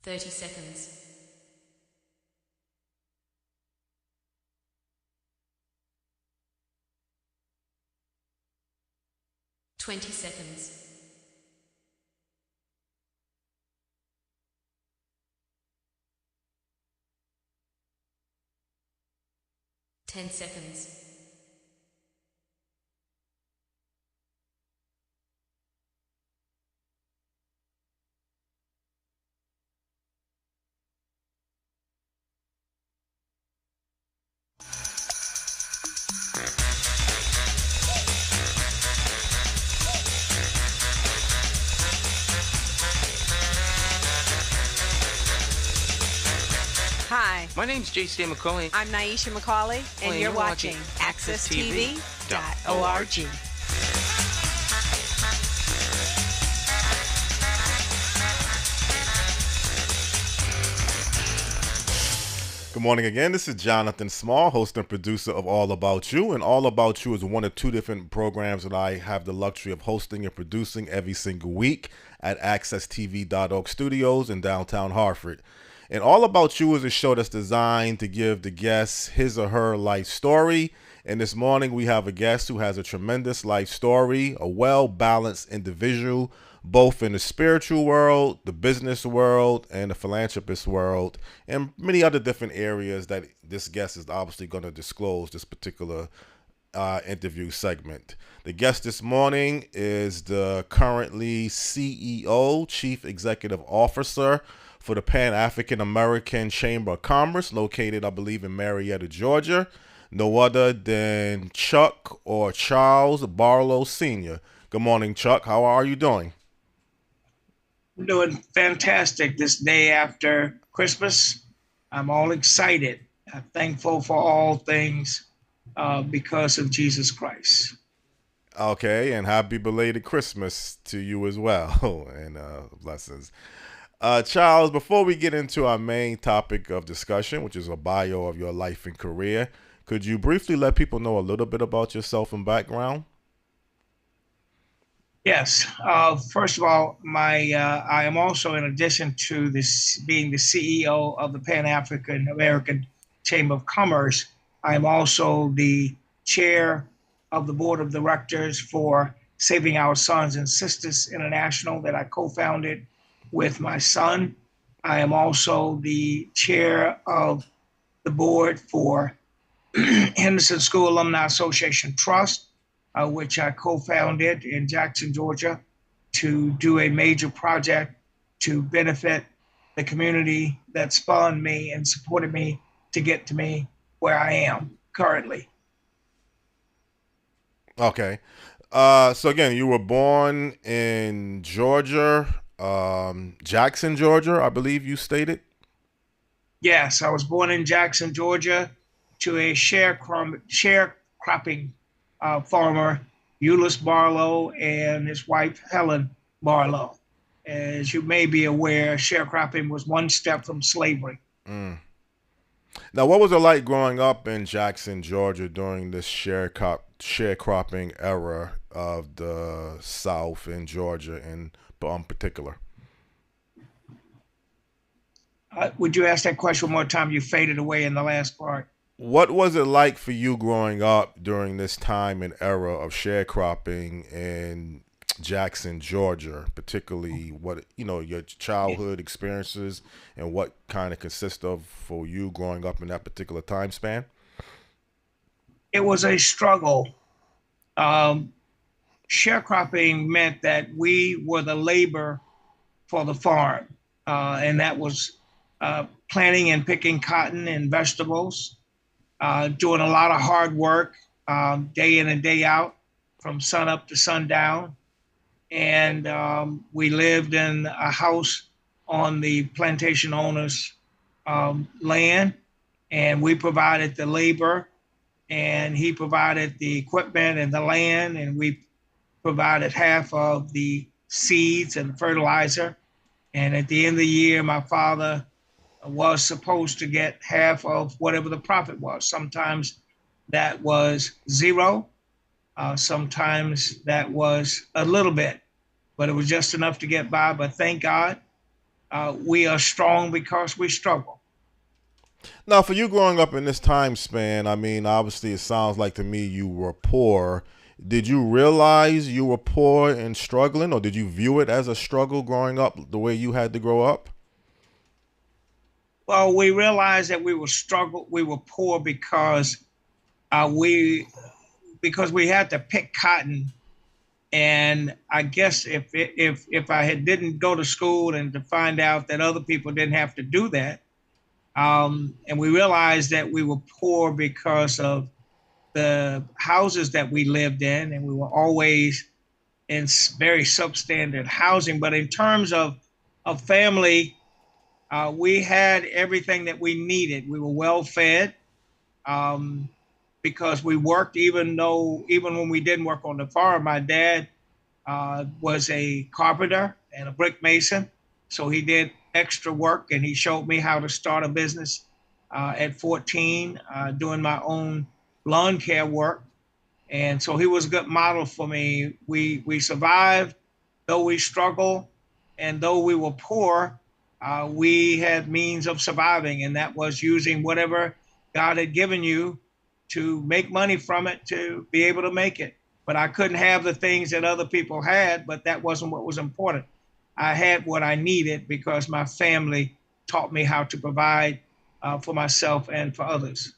30 seconds. 20 seconds. 10 seconds. Hi, My name's J.C. McCauley. I'm Naisha McCauley, and you're watching AccessTV.org. Good morning again. This is Jonathan Small, host and producer of All About You. And All About You is one of two different programs that I have the luxury of hosting and producing every single week at AccessTV.org studios in downtown Hartford. And All About You is a show that's designed to give the guest his or her life story. And this morning we have a guest who has a tremendous life story, a well-balanced individual, both in the spiritual world, the business world, and the philanthropist world, and many other different areas that this guest is obviously going to disclose this particular interview segment. The guest this morning is the currently CEO, Chief Executive Officer for the Pan-African American Chamber of Commerce, located, I believe, in Marietta, Georgia. No other than Chuck or Charles Barlow Sr. Good morning, Chuck. How are you doing? I'm doing fantastic this day after Christmas. I'm all excited. I'm thankful for all things because of Jesus Christ. Okay, and happy belated Christmas to you as well, and blessings. Charles, before we get into our main topic of discussion, which is a bio of your life and career, could you briefly let people know a little bit about yourself and background? Yes. First of all, I am also, in addition to this being the CEO of the Pan African American Chamber of Commerce, I am also the chair of the board of directors for Saving Our Sons and Sisters International that I co-founded with my son. I am also the chair of the board for Henderson School Alumni Association Trust, which I co-founded in Jackson, Georgia, to do a major project to benefit the community that spawned me and supported me to get to me where I am currently. Okay. So again, you were born in Georgia, Jackson, Georgia, I believe you stated. Yes, I was born in Jackson, Georgia, to a sharecropping farmer, Euless Barlow, and his wife, Helen Barlow. As you may be aware, sharecropping was one step from slavery. Mm. Now, what was it like growing up in Jackson, Georgia during this sharecropping era of the South in Georgia in particular? Would you ask that question one more time? You faded away in the last part. What was it like for you growing up during this time and era of sharecropping in Jackson, Georgia, particularly what, your childhood experiences and what kind of consist of for you growing up in that particular time span? It was a struggle. Sharecropping meant that we were the labor for the farm, and that was planting and picking cotton and vegetables, doing a lot of hard work day in and day out from sun up to sundown. And we lived in a house on the plantation owner's land, and we provided the labor, and he provided the equipment and the land, and we provided half of the seeds and fertilizer. And at the end of the year, my father was supposed to get half of whatever the profit was. Sometimes that was zero. Sometimes that was a little bit, but it was just enough to get by. But thank God, we are strong because we struggle. Now, for you growing up in this time span, I mean, obviously, it sounds like to me you were poor. Did you realize you were poor and struggling, or did you view it as a struggle growing up the way you had to grow up? Well, we realized that we were poor uh, we because we had to pick cotton. And I guess if I had didn't go to school and to find out that other people didn't have to do that, and we realized that we were poor because of the houses that we lived in, and we were always in very substandard housing. But in terms of family, we had everything that we needed. We were well fed um, because we worked, even when we didn't work on the farm. My dad was a carpenter and a brick mason, so he did extra work, and he showed me how to start a business at 14, doing my own lawn care work. And so he was a good model for me. We survived, though we struggled, and though we were poor, we had means of surviving, and that was using whatever God had given you to make money from it to be able to make it. But I couldn't have the things that other people had, but that wasn't what was important. I had what I needed because my family taught me how to provide for myself and for others.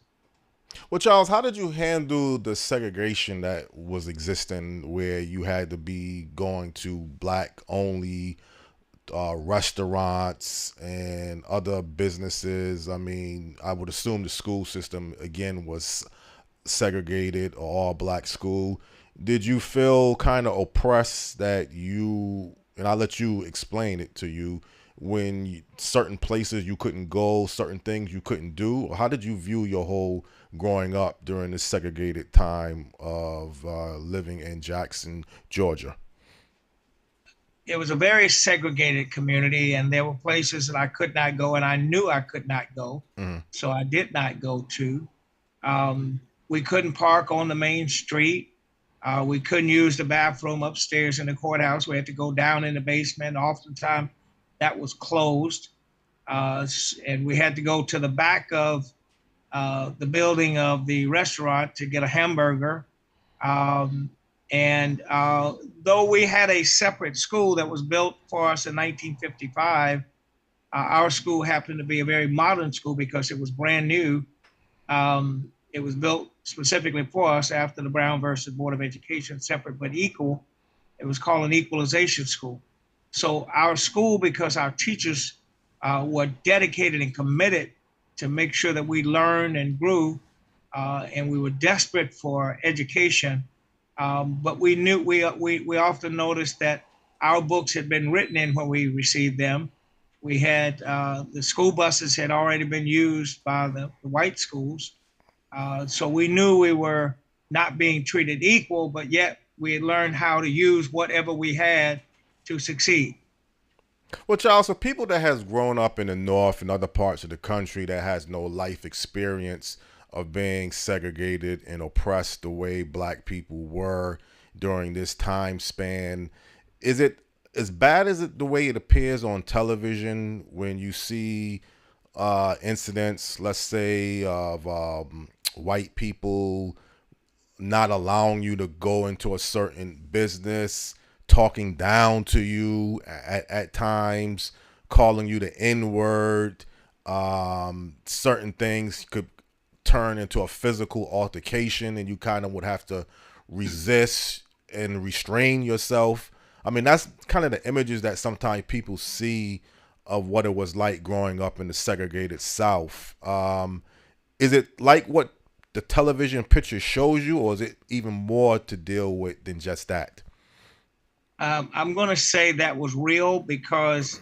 Well, Charles, how did you handle the segregation that was existing where you had to be going to black only restaurants and other businesses? I mean, I would assume the school system, again, was segregated or all black school. Did you feel kind of oppressed that and I'll let you explain it to you, when certain places you couldn't go, certain things you couldn't do? Or how did you view your whole growing up during this segregated time of living in Jackson, Georgia? It was a very segregated community, and there were places that I could not go, and I knew I could not go. Mm-hmm. So I did not go to. Um, we couldn't park on the main street. We couldn't use the bathroom upstairs in the courthouse. We had to go down in the basement. Oftentimes that was closed. And we had to go to the back of the building of the restaurant to get a hamburger. Um, and though we had a separate school that was built for us in 1955, our school happened to be a very modern school because it was brand new. It was built specifically for us after the Brown versus Board of Education, separate but equal. It was called an equalization school. So our school, because our teachers were dedicated and committed to make sure that we learned and grew, and we were desperate for education. But we often noticed that our books had been written in when we received them. We had the school buses had already been used by the white schools. So we knew we were not being treated equal, but yet we had learned how to use whatever we had to succeed. Well, Charles, for people that has grown up in the North and other parts of the country that has no life experience of being segregated and oppressed the way black people were during this time span, is it as bad as the way it appears on television when you see incidents, let's say, of white people not allowing you to go into a certain business, talking down to you at times, calling you the N-word? Certain things could turn into a physical altercation, and you kind of would have to resist and restrain yourself. I mean, that's kind of the images that sometimes people see of what it was like growing up in the segregated South. Is it like what the television picture shows you, or is it even more to deal with than just that? I'm going to say that was real because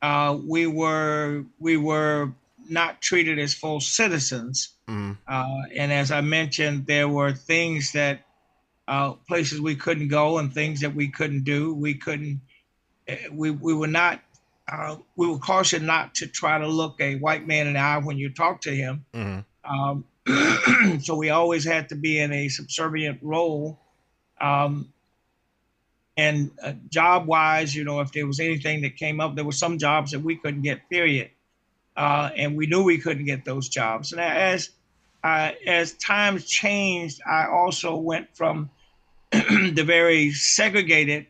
we were not treated as full citizens. Mm-hmm. And as I mentioned, there were things that places we couldn't go and things that we couldn't do. We couldn't. We were not. We were cautioned not to try to look a white man in the eye when you talk to him. Mm-hmm. So we always had to be in a subservient role. Um, And job wise, if there was anything that came up, there were some jobs that we couldn't get, period. And we knew we couldn't get those jobs. And as times changed, I also went from the very segregated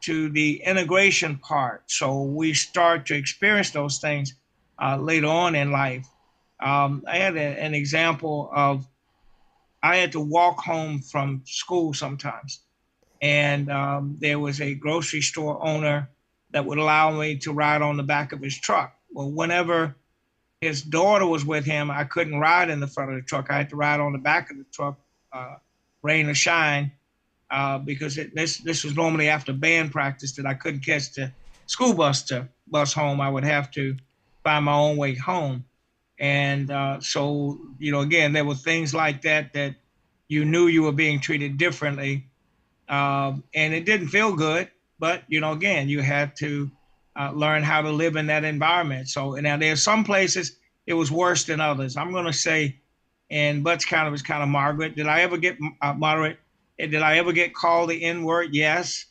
to the integration part. So we start to experience those things later on in life. I had an example of I had to walk home from school sometimes, and there was a grocery store owner that would allow me to ride on the back of his truck. Well, whenever his daughter was with him, I couldn't ride in the front of the truck. I had to ride on the back of the truck, rain or shine, because this was normally after band practice that I couldn't catch the school bus to bus home. I would have to find my own way home. And so, again, there were things like that that you knew you were being treated differently. And it didn't feel good, but, again, you had to learn how to live in that environment. So now there's some places it was worse than others. I'm going to say, and Butts County was kind of Margaret. Did I ever get moderate? Did I ever get called the N word? Yes.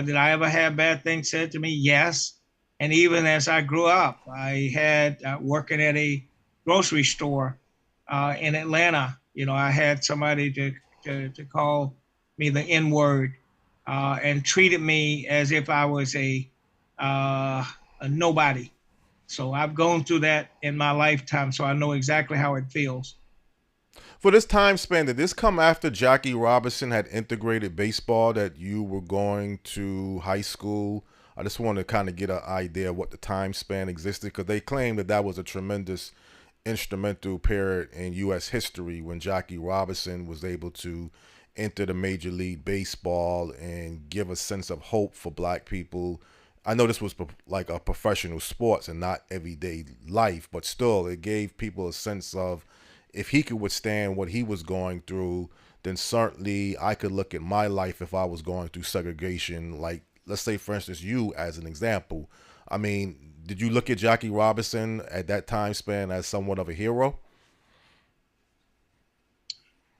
Did I ever have bad things said to me? Yes. And even as I grew up, I had working at a grocery store in Atlanta. I had somebody to call me the N word and treated me as if I was a nobody. So I've gone through that in my lifetime, so I know exactly how it feels. For this time span, did this come after Jackie Robinson had integrated baseball, that you were going to high school? I just want to kind of get an idea of what the time span existed, because they claim that was a tremendous instrumental period in U.S. history when Jackie Robinson was able to enter the Major League Baseball and give a sense of hope for black people. I know this was like a professional sports and not everyday life, but still it gave people a sense of, if he could withstand what he was going through, then certainly I could look at my life if I was going through segregation. Like, let's say, for instance, you as an example. I mean, did you look at Jackie Robinson at that time span as somewhat of a hero?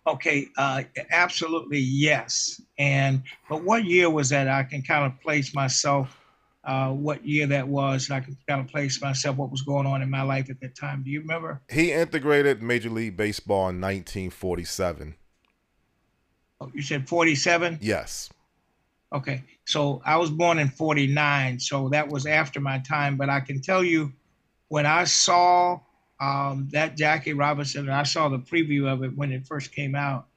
Okay, absolutely yes. But what year was that? I can kind of place myself what year that was, and I can kind of place myself what was going on in my life at that time. Do you remember? He integrated Major League Baseball in 1947. Oh, you said 47? Yes. Okay, so I was born in 49, so that was after my time. But I can tell you, when I saw that Jackie Robinson, and I saw the preview of it when it first came out,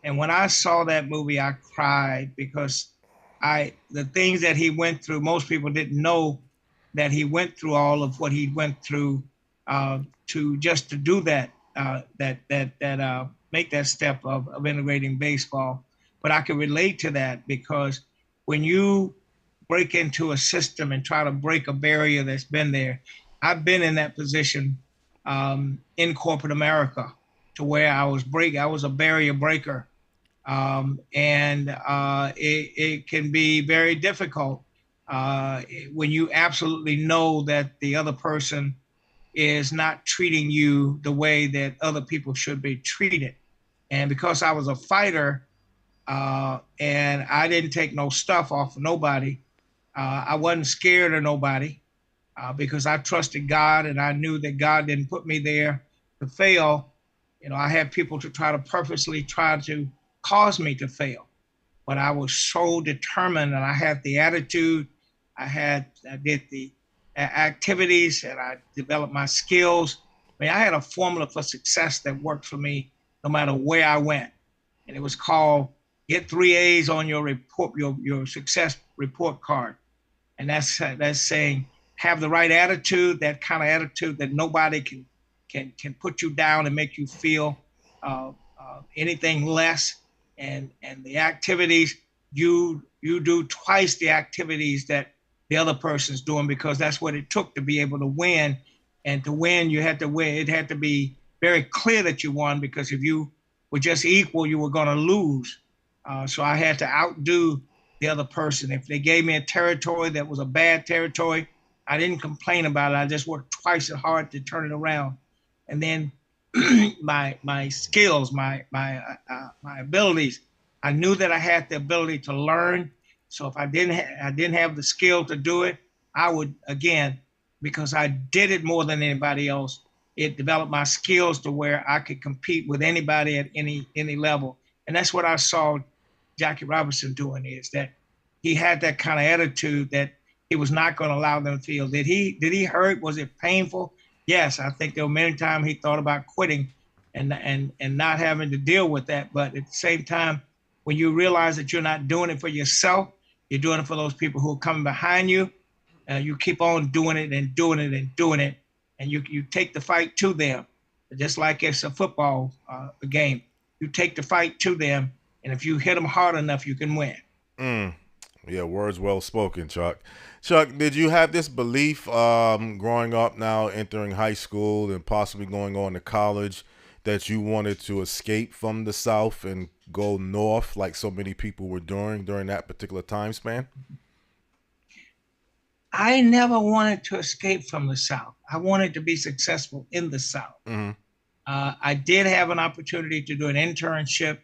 and when I saw that movie, I cried because the things that he went through, most people didn't know that he went through all of what he went through to do that, make that step of integrating baseball. But I can relate to that because when you break into a system and try to break a barrier that's been there, I've been in that position in corporate America, to where I was a barrier breaker. And it can be very difficult when you absolutely know that the other person is not treating you the way that other people should be treated. And because I was a fighter and I didn't take no stuff off of nobody, I wasn't scared of nobody because I trusted God, and I knew that God didn't put me there to fail. I had people to purposely try to cause me to fail, but I was so determined, and I had the attitude, I did the activities, and I developed my skills. I mean, I had a formula for success that worked for me no matter where I went. And it was called get 3 A's on your report, your success report card. And that's saying have the right attitude, that kind of attitude that nobody can put you down and make you feel anything less. And the activities, you do twice the activities that the other person's doing, because that's what it took to be able to win. And to win, you had to win. It had to be very clear that you won, because if you were just equal, you were going to lose. So I had to outdo the other person. If they gave me a territory that was a bad territory, I didn't complain about it. I just worked twice as hard to turn it around. And then my skills, my abilities, I knew that I had the ability to learn. So if I didn't have the skill to do it, I would, again, because I did it more than anybody else, it developed my skills to where I could compete with anybody at any level. And that's what I saw Jackie Robinson doing, is that he had that kind of attitude that he was not going to allow them to feel. Did he hurt? Was it painful? Yes, I think there were many times he thought about quitting and not having to deal with that. But at the same time, when you realize that you're not doing it for yourself, you're doing it for those people who are coming behind you. You keep on doing it and doing it and doing it, and you take the fight to them, just like it's a football game. You take the fight to them, and if you hit them hard enough, you can win. Yeah, words well spoken, Chuck. Chuck, did you have this belief growing up, now entering high school and possibly going on to college, that you wanted to escape from the South and go north like so many people were doing during that particular time span? I never wanted to escape from the South. I wanted to be successful in the South. Mm-hmm. I did have an opportunity to do an internship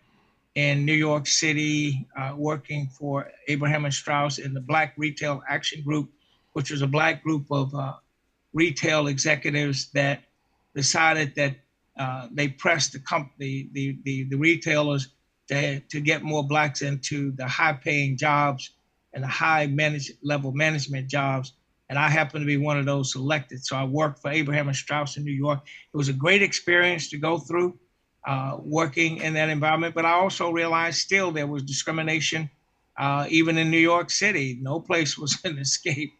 in New York City, working for Abraham and Strauss in the Black Retail Action Group, which was a Black group of retail executives that decided that they pressed the retailers to get more Blacks into the high-paying jobs and the level management jobs. And I happened to be one of those selected. So I worked for Abraham and Strauss in New York. It was a great experience to go through, working in that environment. But I also realized still there was discrimination, even in New York City. No place was an escape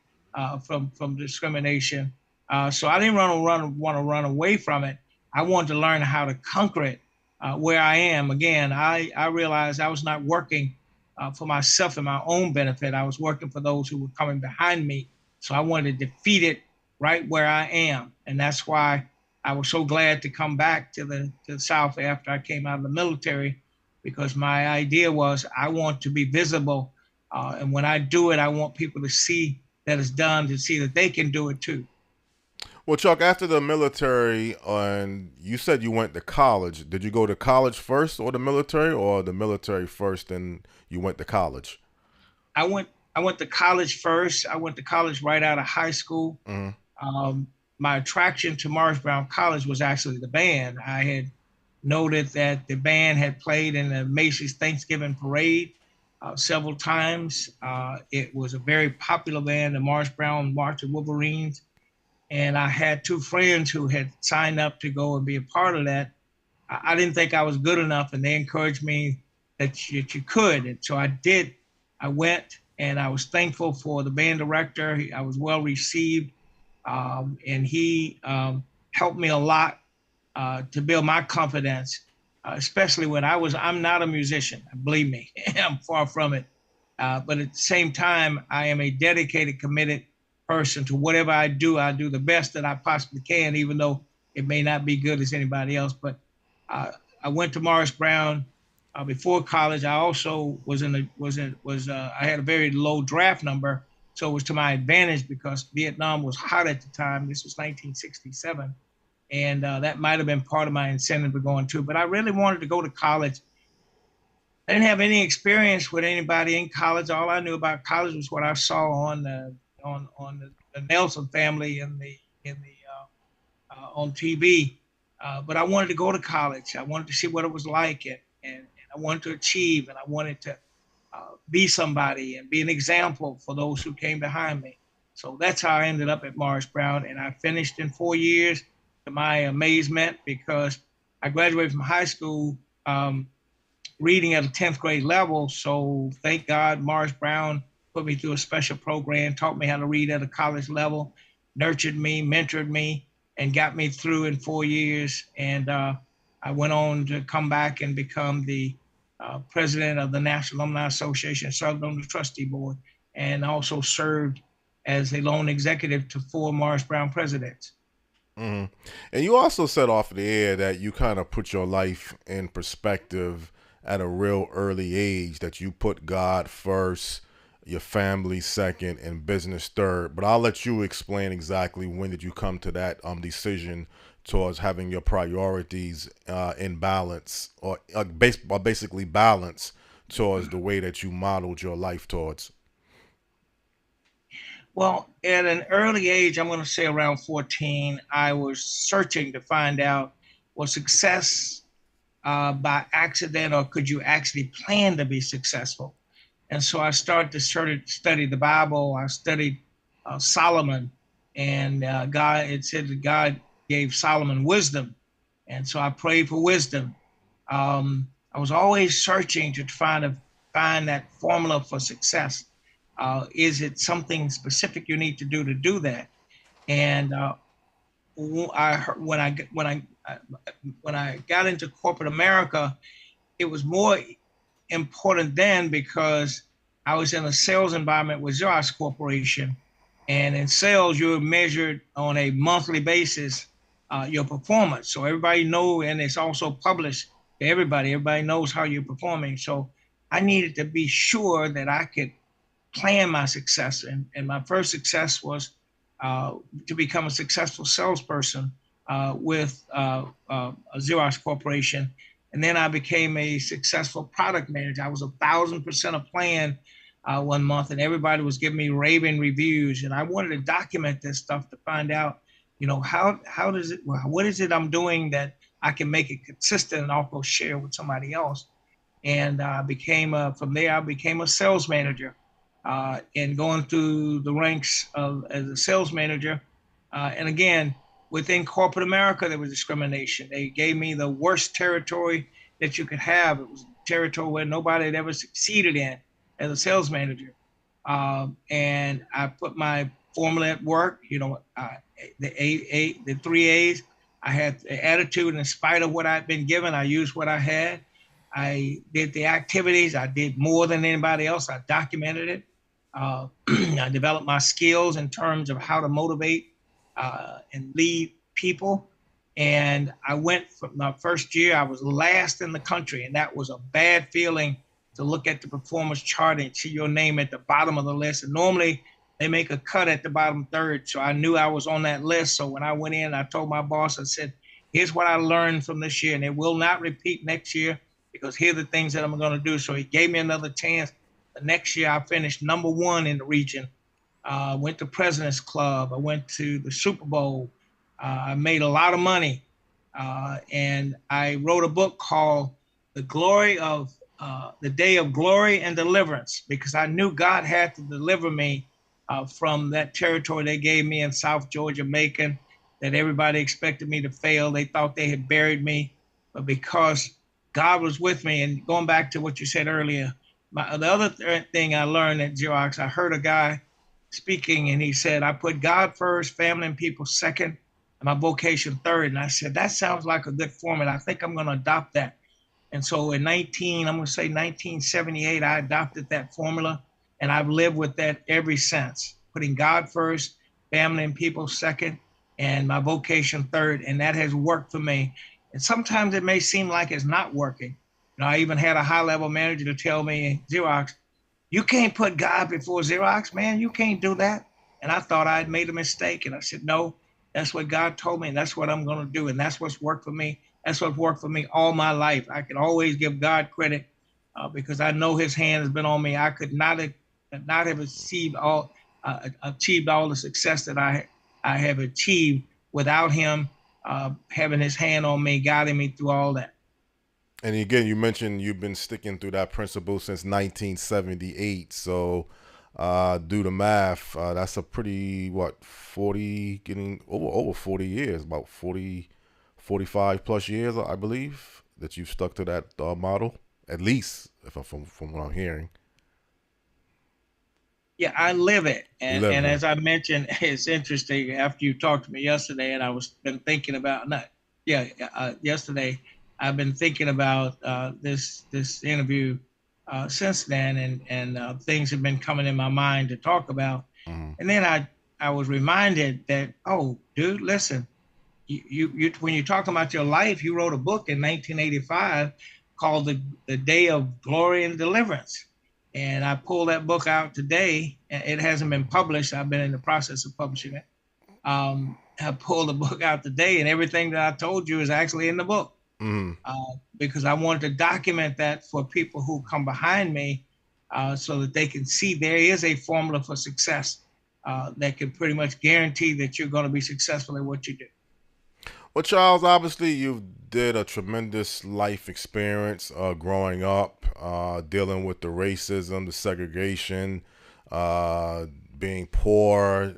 from discrimination. So I didn't want to run away from it. I wanted to learn how to conquer it. Where I am, again, I realized I was not working for myself and my own benefit. I was working for those who were coming behind me. So I wanted to defeat it right where I am. And that's why I was so glad to come back to the South after I came out of the military, because my idea was I want to be visible. And when I do it, I want people to see that it's done, to see that they can do it too. Well, Chuck, after the military, and you said you went to college. Did you go to college first or the military, or the military first and you went to college? I went to college first. I went to college right out of high school. Mm-hmm. My attraction to Morris Brown College was actually the band. I had noted that the band had played in the Macy's Thanksgiving Parade several times. It was a very popular band, the Morris Brown March of Wolverines. And I had two friends who had signed up to go and be a part of that. I didn't think I was good enough, and they encouraged me that you could. And so I did. I went, and I was thankful for the band director. I was well received, and he helped me a lot to build my confidence, especially when I'm not a musician, believe me, I'm far from it. But at the same time, I am a dedicated, committed person to whatever I do the best that I possibly can, even though it may not be good as anybody else. But I went to Morris Brown before college. I also I had a very low draft number, so it was to my advantage because Vietnam was hot at the time. This was 1967, and that might have been part of my incentive for going too. But I really wanted to go to college. I didn't have any experience with anybody in college. All I knew about college was what I saw on the Nelson family on TV. But I wanted to go to college. I wanted to see what it was like, and I wanted to achieve, and I wanted to be somebody and be an example for those who came behind me. So that's how I ended up at Morris Brown, and I finished in 4 years to my amazement, because I graduated from high school reading at a 10th grade level. So thank God Morris Brown put me through a special program, taught me how to read at a college level, nurtured me, mentored me, and got me through in 4 years. And I went on to come back and become the president of the National Alumni Association, served on the trustee board, and also served as a loan executive to 4 Morris Brown presidents. Mm-hmm. And you also said off the air that you kind of put your life in perspective at a real early age, that you put God first, your family second, and business third. But I'll let you explain exactly when did you come to that decision towards having your priorities in balance, or basically balance towards the way that you modeled your life towards. Well, at an early age, I'm going to say around 14, I was searching to find out was success by accident or could you actually plan to be successful? And so I started to study the Bible. I studied Solomon, and it said that God gave Solomon wisdom. And so I prayed for wisdom. I was always searching to find that formula for success. Is it something specific you need to do that? And when I got into corporate America, it was more important then because I was in a sales environment with Xerox Corporation. And in sales, you're measured on a monthly basis, your performance. So everybody knows, and it's also published to everybody. Everybody knows how you're performing. So I needed to be sure that I could plan my success. And my first success was to become a successful salesperson with a Xerox Corporation. And then I became a successful product manager. I was 1,000% a plan one month, and everybody was giving me raving reviews. And I wanted to document this stuff to find out, how does it, what is it I'm doing that I can make it consistent and also share with somebody else. And from there, I became a sales manager. And going through the ranks as a sales manager. And again, within corporate America, there was discrimination. They gave me the worst territory that you could have. It was a territory where nobody had ever succeeded in as a sales manager. And I put my formula at work, the 3 A's. I had the attitude, and in spite of what I'd been given, I used what I had. I did the activities. I did more than anybody else. I documented it. I developed my skills in terms of how to motivate and lead people. And I went from my first year, I was last in the country. And that was a bad feeling to look at the performance chart and see your name at the bottom of the list. And normally they make a cut at the bottom third. So I knew I was on that list. So when I went in, I told my boss, I said, here's what I learned from this year. And it will not repeat next year because here are the things that I'm going to do. So he gave me another chance. The next year, I finished number one in the region. Went to President's Club. I went to the Super Bowl. I made a lot of money. And I wrote a book called The Day of Glory and Deliverance, because I knew God had to deliver me from that territory they gave me in South Georgia, Macon, that everybody expected me to fail. They thought they had buried me. But because God was with me, and going back to what you said earlier, the other thing I learned at Xerox, I heard a guy speaking, and he said, I put God first, family and people second, and my vocation third. And I said, that sounds like a good formula. I think I'm going to adopt that. And so I'm going to say 1978, I adopted that formula, and I've lived with that ever since, putting God first, family and people second, and my vocation third. And that has worked for me. And sometimes it may seem like it's not working. I even had a high-level manager to tell me, Xerox, you can't put God before Xerox, man. You can't do that. And I thought I'd made a mistake. And I said, no, that's what God told me, and that's what I'm going to do. And that's what's worked for me. That's what worked for me all my life. I can always give God credit because I know his hand has been on me. I could not have achieved all the success that I have achieved without him having his hand on me, guiding me through all that. And again, you mentioned you've been sticking through that principle since 1978. So do the math. That's a pretty, 40, getting over 40 years, about 40, 45 plus years, I believe, that you've stuck to that model, at least, from what I'm hearing. Yeah, I live it. And as I mentioned, it's interesting. After you talked to me yesterday, and been thinking about, yesterday, I've been thinking about this interview since then, and things have been coming in my mind to talk about. Mm-hmm. And then I was reminded that, oh, dude, listen, you when you're talking about your life, you wrote a book in 1985 called The Day of Glory and Deliverance. And I pulled that book out today. It hasn't been published. I've been in the process of publishing it. I pulled the book out today, and everything that I told you is actually in the book. Mm-hmm. Because I wanted to document that for people who come behind me so that they can see there is a formula for success. that can pretty much guarantee that you're going to be successful at what you do. Well, Charles, obviously you did a tremendous life experience growing up, dealing with the racism, the segregation, uh, being poor,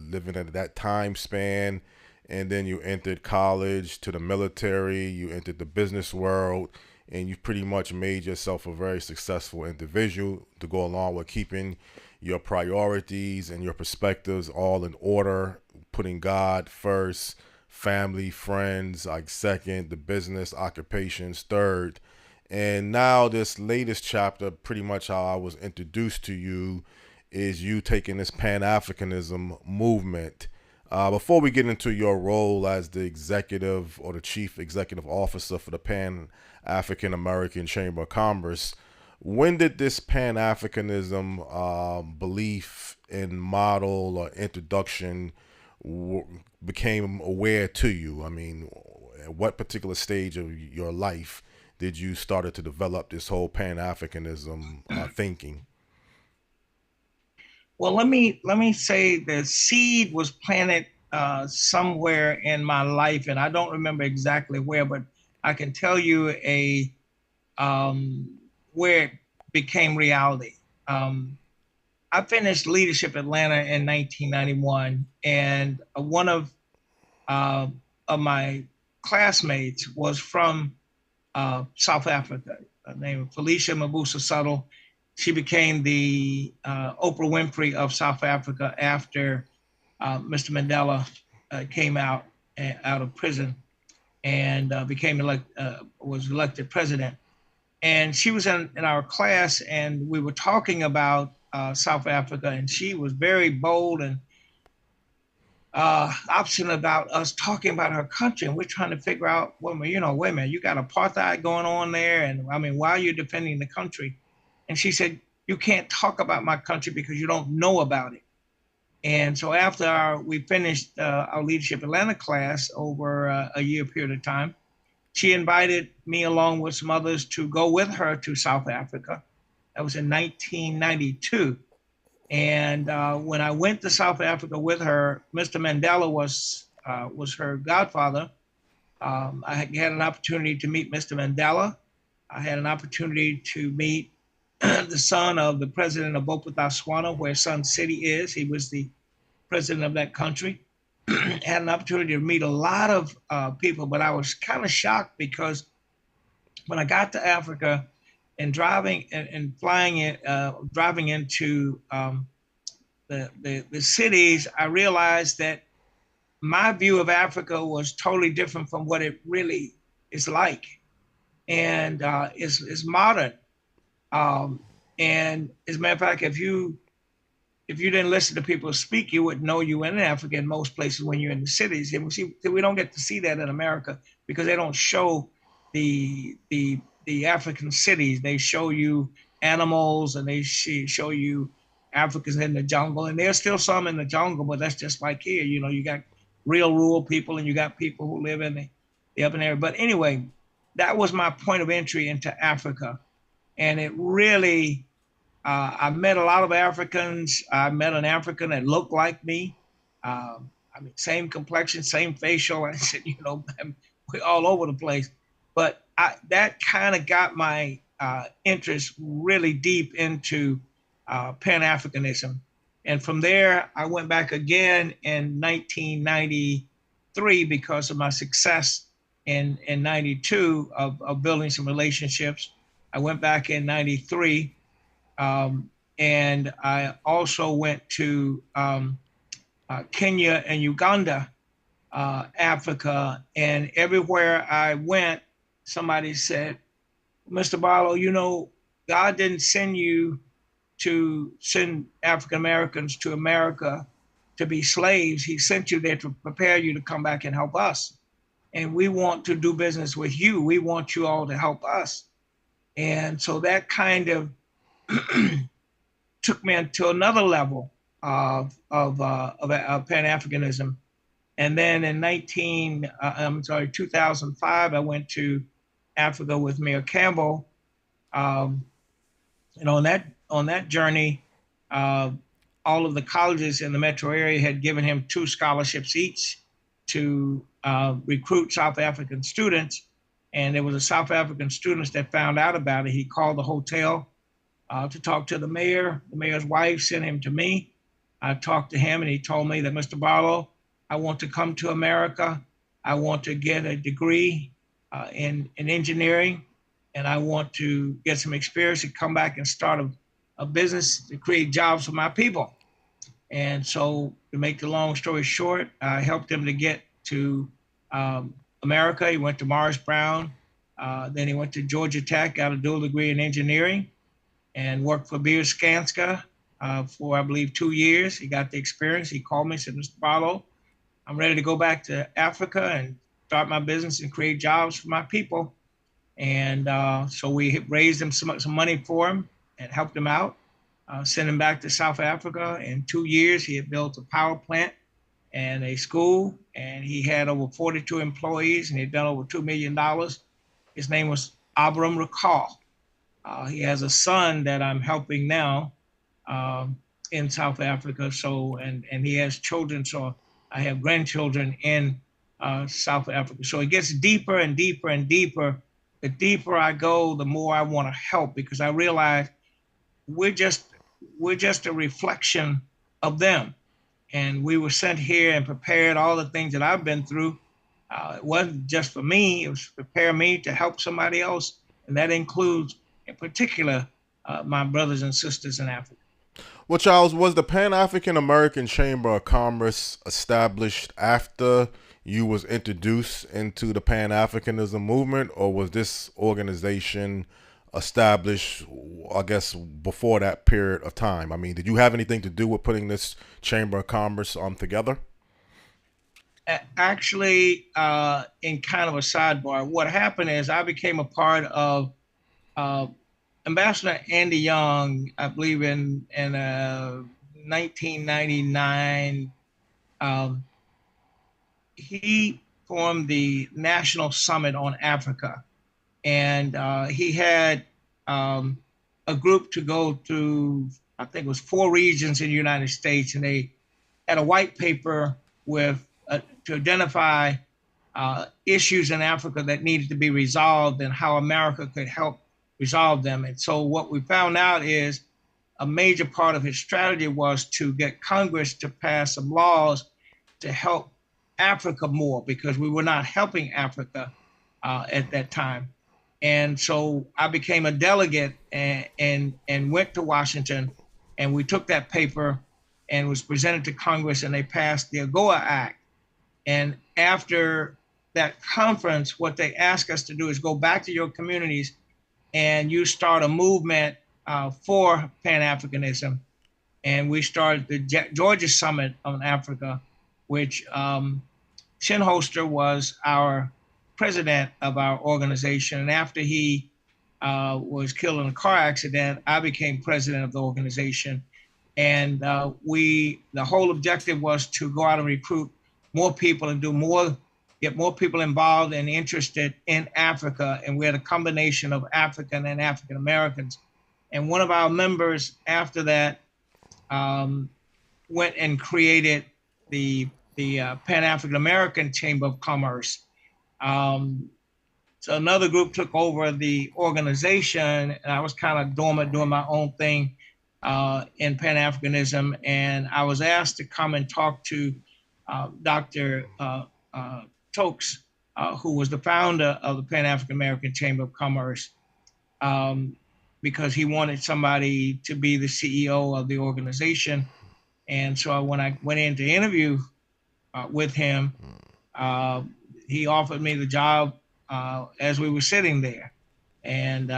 living at that time span, and then you entered college, to the military, you entered the business world, and you pretty much made yourself a very successful individual to go along with keeping your priorities and your perspectives all in order, putting God first, family, friends, like second, the business, occupations, third. And now this latest chapter, pretty much how I was introduced to you, is you taking this Pan-Africanism movement. Before we get into your role as the executive or the chief executive officer for the Pan-African American Chamber of Commerce, when did this Pan-Africanism belief and model or introduction became aware to you? I mean, at what particular stage of your life did you started to develop this whole Pan-Africanism thinking? Well, let me say the seed was planted somewhere in my life, and I don't remember exactly where, but I can tell you where it became reality. I finished Leadership Atlanta in 1991, and uh, of my classmates was from South Africa, named Felicia Mabusa Tuttle. She became the Oprah Winfrey of South Africa after Mr. Mandela came out of prison and was elected president. And she was in our class, and we were talking about South Africa, and she was very bold and obstinate about us talking about her country, and we're trying to figure out, well, wait a minute, you got apartheid going on there, and I mean, why are you defending the country? And she said, you can't talk about my country because you don't know about it. And so after we finished our Leadership Atlanta class over a year period of time, she invited me along with some others to go with her to South Africa. That was in 1992. And when I went to South Africa with her, Mr. Mandela was her godfather. I had an opportunity to meet Mr. Mandela. I had an opportunity to meet the son of the president of Bophuthatswana, where Sun City is. He was the president of that country. Had an opportunity to meet a lot of people, but I was kind of shocked because when I got to Africa and driving and flying it, driving into the cities, I realized that my view of Africa was totally different from what it really is like, and is modern. And as a matter of fact, if you didn't listen to people speak, you wouldn't know you were in Africa in most places when you're in the cities. And we don't get to see that in America because they don't show the African cities. They show you animals, and they show you Africans in the jungle. And there's still some in the jungle, but that's just like here. You got real rural people, and you got people who live in the urban area. But anyway, that was my point of entry into Africa. And it really, I met a lot of Africans. I met an African that looked like me. I mean, same complexion, same facial. I said, we're all over the place. But that kind of got my interest really deep into Pan-Africanism. And from there, I went back again in 1993 because of my success in 92 of building some relationships. I went back in 93. And I also went to Kenya and Uganda, Africa. And everywhere I went, somebody said, Mr. Barlow, God didn't send you to send African Americans to America to be slaves. He sent you there to prepare you to come back and help us. And we want to do business with you. We want you all to help us. And so that kind of took me to another level of Pan-Africanism. And then in 2005, I went to Africa with Mayor Campbell. And on that journey, all of the colleges in the metro area had given him 2 scholarships each to recruit South African students. And there was a South African student that found out about it. He called the hotel to talk to the mayor. The mayor's wife sent him to me. I talked to him and he told me that, Mr. Barlow, I want to come to America. I want to get a degree in engineering, and I want to get some experience and come back and start a business to create jobs for my people. And so, to make the long story short, I helped him to get to America. He went to Morris Brown. Then he went to Georgia Tech, got a dual degree in engineering, and worked for Beer Skanska for, I believe, 2 years. He got the experience. He called me and said, Mr. Barlow, I'm ready to go back to Africa and start my business and create jobs for my people. And so we raised him some money for him and helped him out, sent him back to South Africa. In 2 years, he had built a power plant and a school, and he had over 42 employees, and he'd done over $2 million. His name was Abram Rakal. He has a son that I'm helping now in South Africa. So, and he has children. So I have grandchildren in South Africa. So it gets deeper and deeper and deeper. The deeper I go, the more I want to help, because I realize we're just a reflection of them. And we were sent here and prepared all the things that I've been through. It wasn't just for me, it was to prepare me to help somebody else. And that includes, in particular, my brothers and sisters in Africa. Well, Charles, was the Pan-African American Chamber of Commerce established after you was introduced into the Pan-Africanism movement, or was this organization established, I guess, before that period of time? I mean, did you have anything to do with putting this Chamber of Commerce together? Actually, in kind of a sidebar, what happened is I became a part of Ambassador Andy Young, I believe in 1999. He formed the National Summit on Africa, and he had a group to go through, I think it was 4 regions in the United States, and they had a white paper with to identify issues in Africa that needed to be resolved and how America could help resolve them. And so what we found out is a major part of his strategy was to get Congress to pass some laws to help Africa more, because we were not helping Africa at that time. And so I became a delegate and went to Washington, and we took that paper and was presented to Congress, and they passed the AGOA Act. And after that conference, what they asked us to do is go back to your communities and you start a movement for Pan-Africanism. And we started the Georgia Summit on Africa, which Shinholster was our president of our organization. And after he was killed in a car accident, I became president of the organization. And the whole objective was to go out and recruit more people and do more, get more people involved and interested in Africa. And we had a combination of African and African Americans. And one of our members after that went and created the Pan-African American Chamber of Commerce. So another group took over the organization, and I was kind of dormant doing my own thing in Pan-Africanism. And I was asked to come and talk to Dr. Tokes, who was the founder of the Pan-African American Chamber of Commerce, because he wanted somebody to be the CEO of the organization. And so when I went in to interview with him, he offered me the job as we were sitting there. And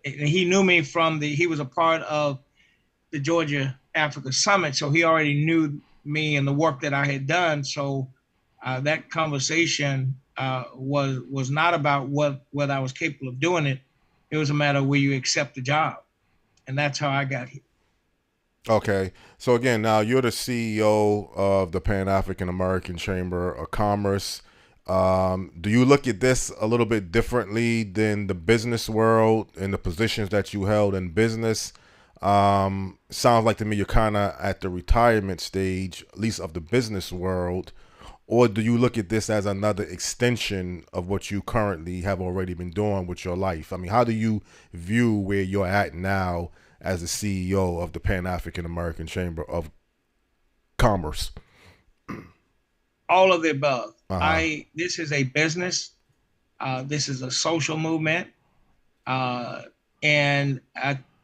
he knew me he was a part of the Georgia Africa Summit, so he already knew me and the work that I had done. So that conversation was not about whether I was capable of doing it. It was a matter of will you accept the job, and that's how I got here. Okay, so again, now you're the CEO of the Pan-African American Chamber of Commerce. Do you look at this a little bit differently than the business world and the positions that you held in business? Sounds like to me you're kind of at the retirement stage, at least of the business world. Or do you look at this as another extension of what you currently have already been doing with your life? I mean, how do you view where you're at now as the CEO of the Pan African American Chamber of Commerce? All of the above. Uh-huh. This is a business. This is a social movement, and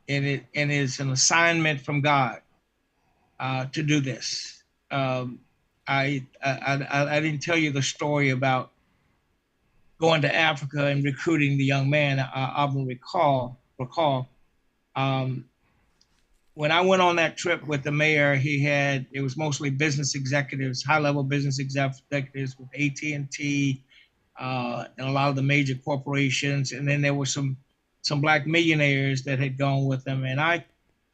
it's an assignment from God to do this. I didn't tell you the story about going to Africa and recruiting the young man. I will recall. Um, when I went on that trip with the mayor, it was mostly business executives, high level business executives with AT&T, and a lot of the major corporations, and then there were some Black millionaires that had gone with them, and I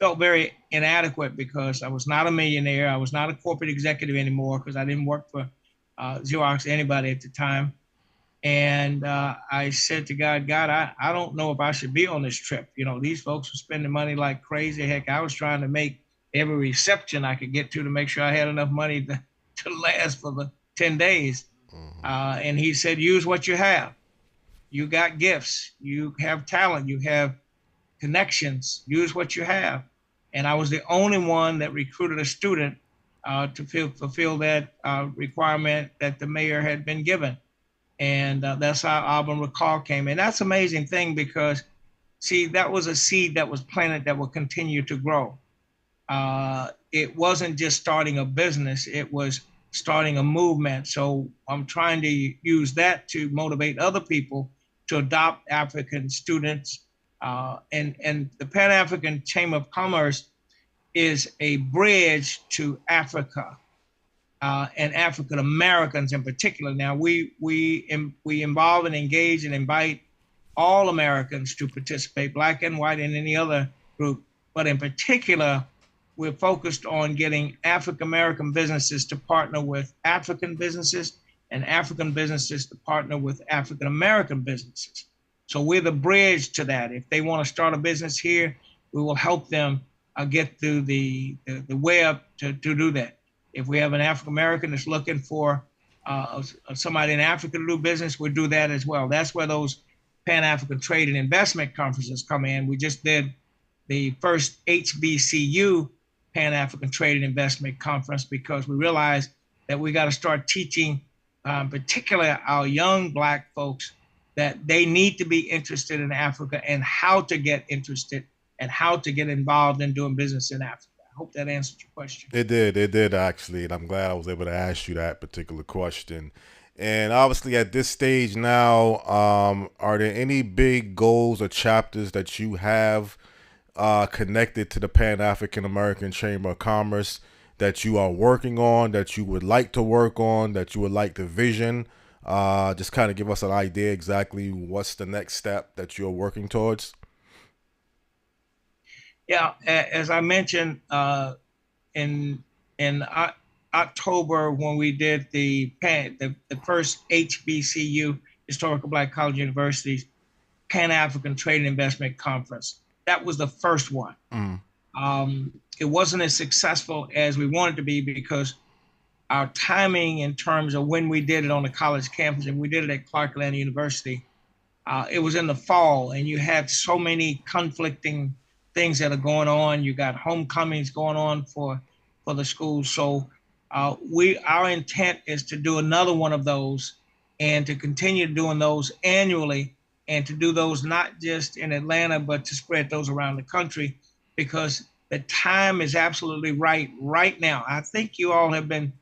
felt very inadequate because I was not a millionaire. I was not a corporate executive anymore because I didn't work for Xerox or anybody at the time. And I said to God, I don't know if I should be on this trip. You know, these folks were spending money like crazy. Heck, I was trying to make every reception I could get to make sure I had enough money to last for the 10 days. And he said, use what you have. You got gifts. You have talent. You have connections. Use what you have. And I was the only one that recruited a student to fulfill that requirement that the mayor had been given. And that's how Auburn Recall came. And that's an amazing thing because, see, that was a seed that was planted that will continue to grow. It wasn't just starting a business, it was starting a movement. So I'm trying to use that to motivate other people to adopt African students. And the Pan African Chamber of Commerce is a bridge to Africa. And African Americans in particular. Now we involve and engage and invite all Americans to participate, Black and white and any other group. But in particular, we're focused on getting African American businesses to partner with African businesses and African businesses to partner with African American businesses. So we're the bridge to that. If they want to start a business here, we will help them get through the web to do that. If we have an African American that's looking for somebody in Africa to do business, we'll do that as well. That's where those Pan African Trade and Investment Conferences come in. We just did the first HBCU Pan African Trade and Investment Conference because we realized that we got to start teaching, particularly our young Black folks, that they need to be interested in Africa and how to get interested and how to get involved in doing business in Africa. I hope that answered your question. It did actually, and I'm glad I was able to ask you that particular question. And obviously, at this stage now, are there any big goals or chapters that you have connected to the Pan African American Chamber of Commerce that you are working on, that you would like to work on, that you would like to vision? Just kind of give us an idea exactly what's the next step that you're working towards. Yeah, as I mentioned in October when we did the first HBCU, Historical Black College Universities, Pan African Trade and Investment Conference. That was the first one. It wasn't as successful as we wanted to be because our timing in terms of when we did it on the college campus, and we did it at Clark Atlanta University, it was in the fall, and you had so many conflicting things that are going on. You got homecomings going on for the schools. So our intent is to do another one of those and to continue doing those annually and to do those not just in Atlanta, but to spread those around the country because the time is absolutely right now. I think you all have been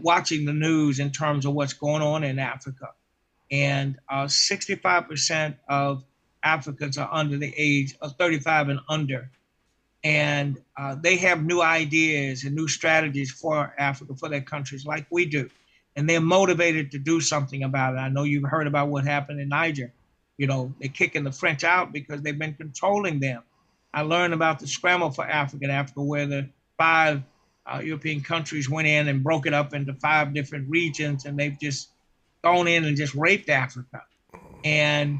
watching the news in terms of what's going on in Africa. And 65% of Africans are under the age of 35 and under. And they have new ideas and new strategies for Africa, for their countries, like we do. And they're motivated to do something about it. I know you've heard about what happened in Niger. You know, they're kicking the French out because they've been controlling them. I learned about the scramble for Africa in Africa, where the 5 European countries went in and broke it up into 5 different regions, and they've just gone in and just raped Africa. And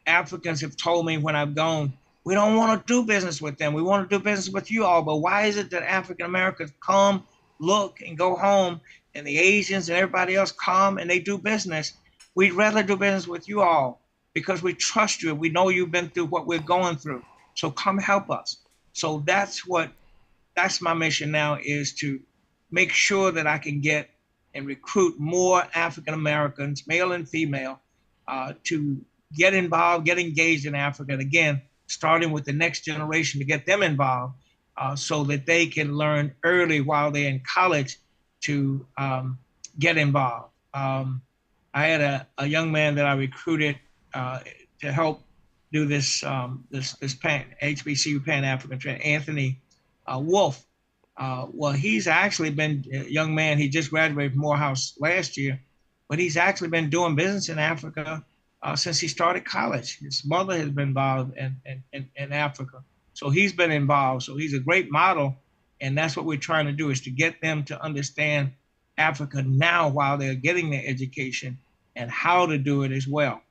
Africans have told me when I've gone, We don't want to do business with them. We want to do business with you all. But why is it that African Americans come, look, and go home, and the Asians and everybody else come and they do business? We'd rather do business with you all because we trust you. We know you've been through what we're going through. So come help us. So that's my mission now, is to make sure that I can get and recruit more African Americans, male and female, to get involved, get engaged in Africa. And again, starting with the next generation to get them involved, so that they can learn early while they're in college to get involved. I had a young man that I recruited to help do this HBCU Pan African Trend, Anthony Wolf. Well, he's actually been a young man. He just graduated from Morehouse last year, but he's actually been doing business in Africa since he started college. His mother has been involved in Africa, so he's been involved. So he's a great model, and that's what we're trying to do, is to get them to understand Africa now while they're getting their education and how to do it as well.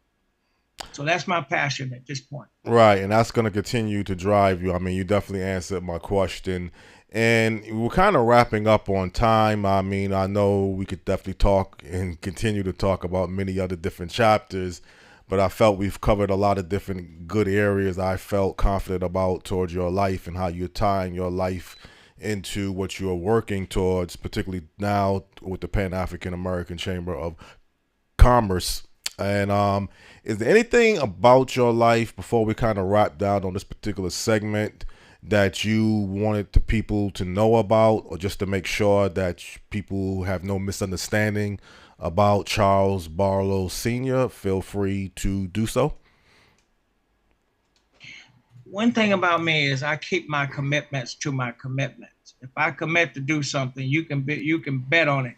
So that's my passion at this point. Right, and that's going to continue to drive you. I mean, you definitely answered my question. And we're kind of wrapping up on time. I mean, I know we could definitely talk and continue to talk about many other different chapters, but I felt we've covered a lot of different good areas I felt confident about towards your life and how you're tying your life into what you're working towards, particularly now with the Pan-African American Chamber of Commerce. And is there anything about your life, before we kind of wrap down on this particular segment, that you wanted the people to know about, or just to make sure that people have no misunderstanding about Charles Barlow Sr.? Feel free to do so. One thing about me is I keep my commitments to my commitments. If I commit to do something, you can bet on it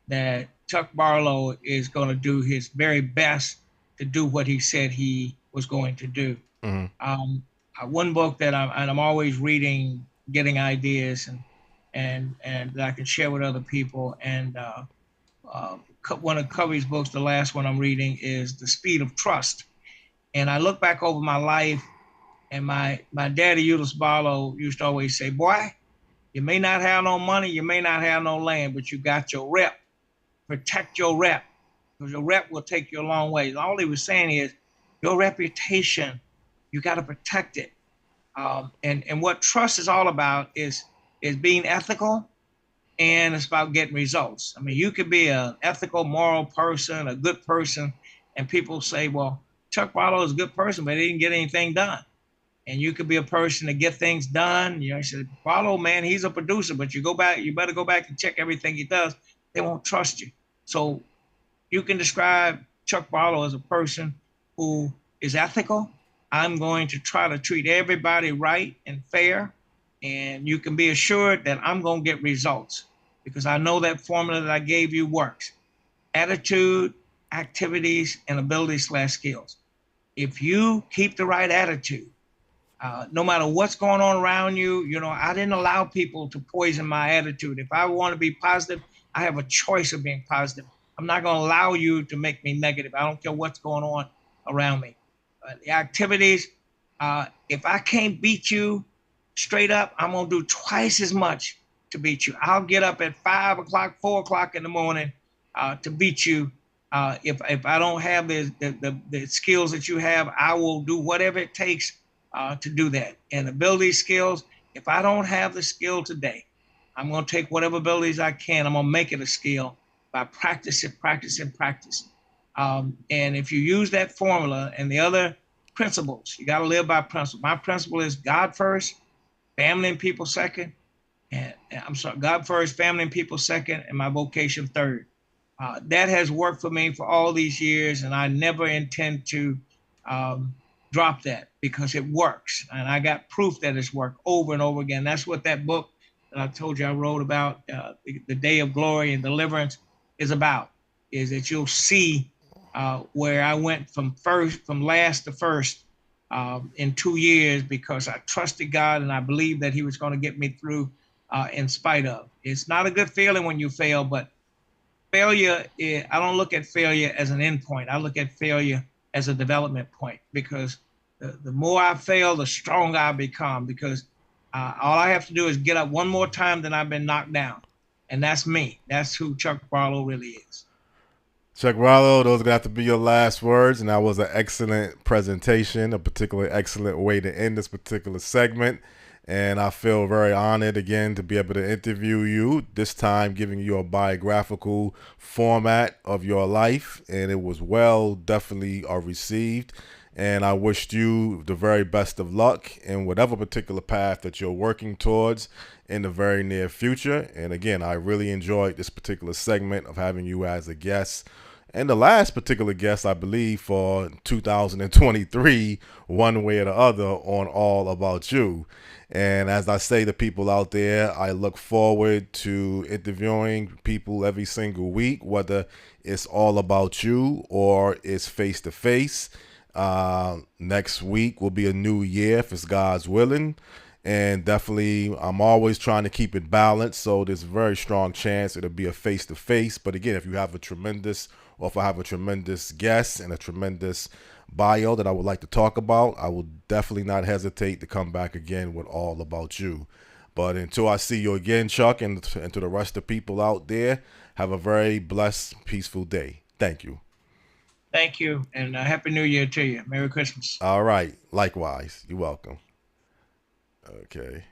that Chuck Barlow is going to do his very best to do what he said he was going to do. Mm-hmm. One book that I'm always reading, getting ideas and that I can share with other people. And one of Covey's books, the last one I'm reading, is The Speed of Trust. And I look back over my life, and my daddy, Euless Barlow, used to always say, "Boy, you may not have no money, you may not have no land, but you got your rep. Protect your rep, because your rep will take you a long way." All he was saying is, your reputation, you got to protect it. And what trust is all about is being ethical, and it's about getting results. I mean, you could be an ethical, moral person, a good person, and people say, well, Chuck Barlow is a good person, but he didn't get anything done. And you could be a person to get things done. You know, you say, Barlow, man, he's a producer, but you better go back and check everything he does. They won't trust you. So you can describe Chuck Barlow as a person who is ethical. I'm going to try to treat everybody right and fair. And you can be assured that I'm going to get results, because I know that formula that I gave you works. Attitude, activities, and abilities/skills. If you keep the right attitude, no matter what's going on around you, you know, I didn't allow people to poison my attitude. If I want to be positive, I have a choice of being positive. I'm not going to allow you to make me negative. I don't care what's going on around me. The activities, if I can't beat you straight up, I'm going to do twice as much to beat you. I'll get up at 5 o'clock, 4 o'clock in the morning to beat you. If I don't have the skills that you have, I will do whatever it takes to do that. And ability skills, if I don't have the skill today, I'm going to take whatever abilities I can. I'm going to make it a skill by practicing. And if you use that formula and the other principles, you got to live by principle. My principle is God first, family and people second. God first, family and people second, and my vocation third. That has worked for me for all these years, and I never intend to drop that, because it works. And I got proof that it's worked over and over again. That's what that book that I told you I wrote about, the Day of Glory and Deliverance, is about, is that you'll see where I went from last to first in 2 years, because I trusted God and I believed that he was going to get me through in spite of. It's not a good feeling when you fail, but failure, I don't look at failure as an end point. I look at failure as a development point, because The more I fail, the stronger I become, because all I have to do is get up one more time than I've been knocked down. And that's me. That's who Chuck Barlow really is. Chuck Barlow, those are going to have to be your last words. And that was an excellent presentation, a particularly excellent way to end this particular segment. And I feel very honored again to be able to interview you, this time giving you a biographical format of your life. And it was definitely received. And I wished you the very best of luck in whatever particular path that you're working towards in the very near future. And again, I really enjoyed this particular segment of having you as a guest. And the last particular guest, I believe, for 2023, one way or the other, on All About You. And as I say to people out there, I look forward to interviewing people every single week, whether it's all about you or it's face to face. Next week will be a new year if it's God's willing. And definitely, I'm always trying to keep it balanced. So there's a very strong chance it'll be a face to face. But again, if I have a tremendous guest and a tremendous bio that I would like to talk about, I will definitely not hesitate to come back again with All About You. But until I see you again, Chuck, and to the rest of the people out there, have a very blessed, peaceful day. Thank you. Thank you. And Happy New Year to you. Merry Christmas. All right. Likewise. You're welcome. Okay.